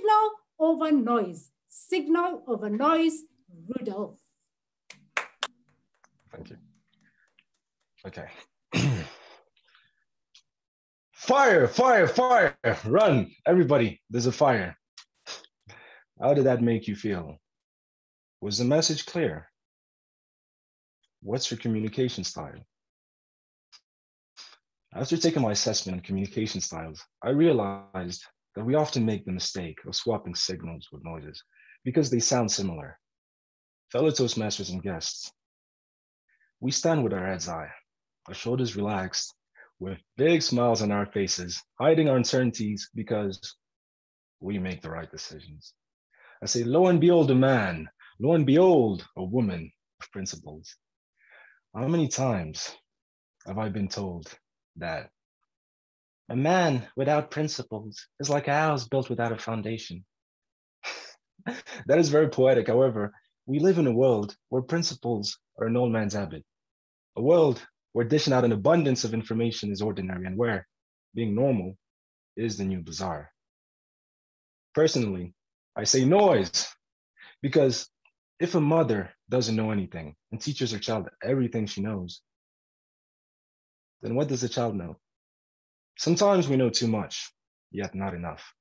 Signal over noise. Signal over noise, Rudolf. Thank you. Okay. Fire, fire, fire, run, everybody, there's a fire. How did that make you feel? Was the message clear? What's your communication style? After taking my assessment on communication styles, I realized that we often make the mistake of swapping signals with noises because they sound similar. Fellow Toastmasters and guests, we stand with our heads high, our shoulders relaxed, with big smiles on our faces, hiding our uncertainties because we make the right decisions. I say, lo and behold, a man, lo and behold, a woman of principles. How many times have I been told that a man without principles is like a house built without a foundation? That is very poetic. However, we live in a world where principles are an old man's habit, a world where dishing out an abundance of information is ordinary and where being normal is the new bizarre. Personally, I say noise because if a mother doesn't know anything and teaches her child everything she knows, then what does the child know? Sometimes we know too much, yet not enough.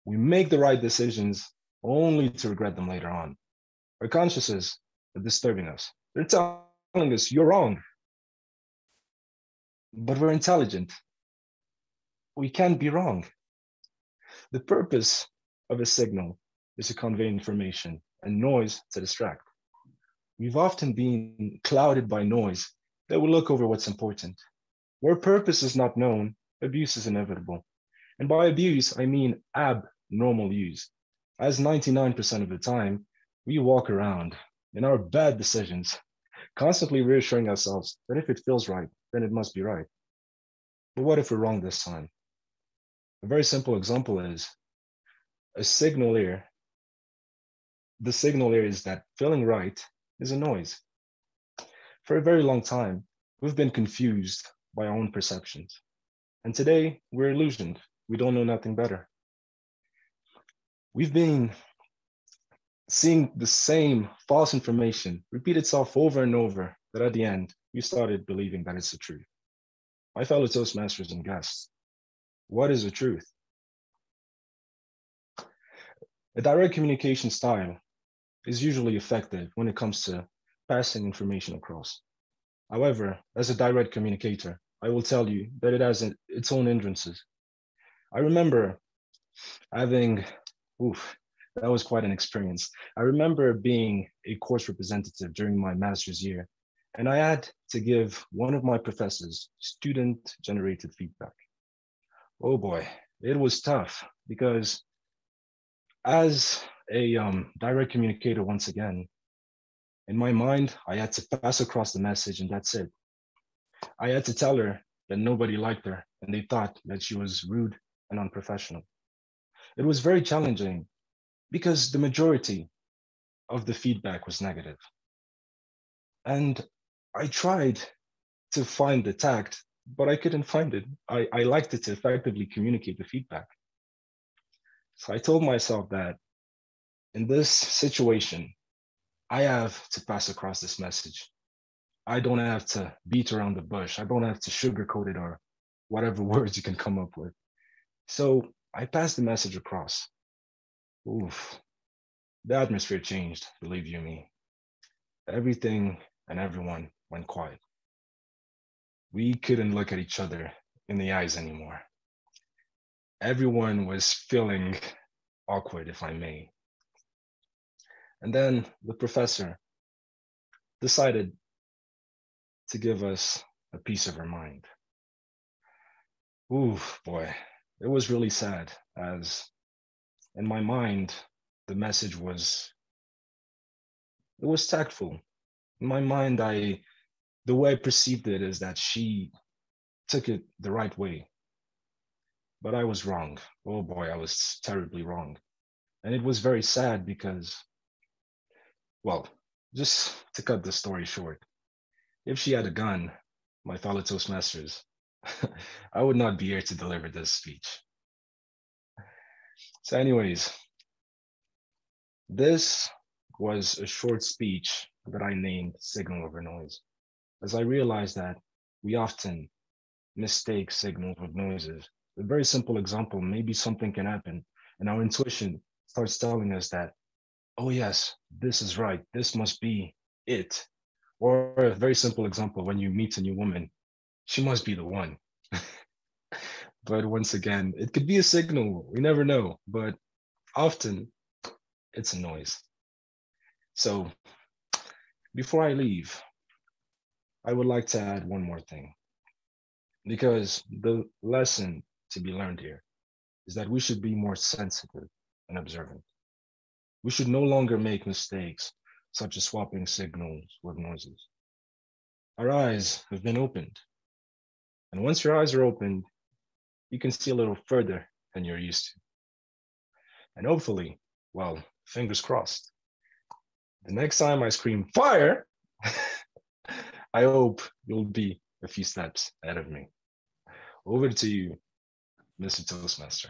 We make the right decisions only to regret them later on. Our consciences are disturbing us. They're telling us you're wrong. But we're intelligent. We can't be wrong. The purpose of a signal is to convey information and noise to distract. We've often been clouded by noise that we look over what's important. Where purpose is not known, abuse is inevitable. And by abuse, I mean abnormal use. As 99% of the time, we walk around in our bad decisions, constantly reassuring ourselves that if it feels right, then it must be right. But what if we're wrong this time? A very simple example is a signal here. The signal here is that feeling right is a noise. For a very long time, we've been confused by our own perceptions. And today, we're illusioned. We don't know nothing better. We've been seeing the same false information repeat itself over and over, that at the end, we started believing that it's the truth. My fellow Toastmasters and guests, what is the truth? A direct communication style is usually effective when it comes to passing information across. However, as a direct communicator, I will tell you that it has its own hindrances. I remember having, that was quite an experience. I remember being a course representative during my master's year, and I had to give one of my professors student-generated feedback. Oh boy, it was tough because as a direct communicator, once again, in my mind, I had to pass across the message and that's it. I had to tell her that nobody liked her and they thought that she was rude and unprofessional. It was very challenging because the majority of the feedback was negative. And I tried to find the tact, but I couldn't find it. I liked it to effectively communicate the feedback. So I told myself that in this situation, I have to pass across this message. I don't have to beat around the bush. I don't have to sugarcoat it or whatever words you can come up with. So I passed the message across. Oof, the atmosphere changed, believe you me. Everything and everyone went quiet. We couldn't look at each other in the eyes anymore. Everyone was feeling awkward, if I may. And then the professor decided to give us a piece of her mind. Ooh, boy, it was really sad, as in my mind, the message was, it was tactful. In my mind, the way I perceived it is that she took it the right way. But I was wrong. Oh boy, I was terribly wrong. And it was very sad because, well, just to cut the story short, if she had a gun, my fellow Toastmasters, I would not be here to deliver this speech. So anyways, This was a short speech that I named Signal Over Noise, as I realized that we often mistake signals with noises. A very simple example, maybe something can happen, and our intuition starts telling us that, oh yes, this is right, this must be it. Or a very simple example, when you meet a new woman, she must be the one. But once again, it could be a signal, we never know, but often it's a noise. So before I leave, I would like to add one more thing, because the lesson to be learned here is that we should be more sensitive and observant. We should no longer make mistakes such as swapping signals with noises. Our eyes have been opened. And once your eyes are opened, you can see a little further than you're used to. And hopefully, well, fingers crossed, the next time I scream fire, I hope you'll be a few steps ahead of me. Over to you, Mr. Toastmaster.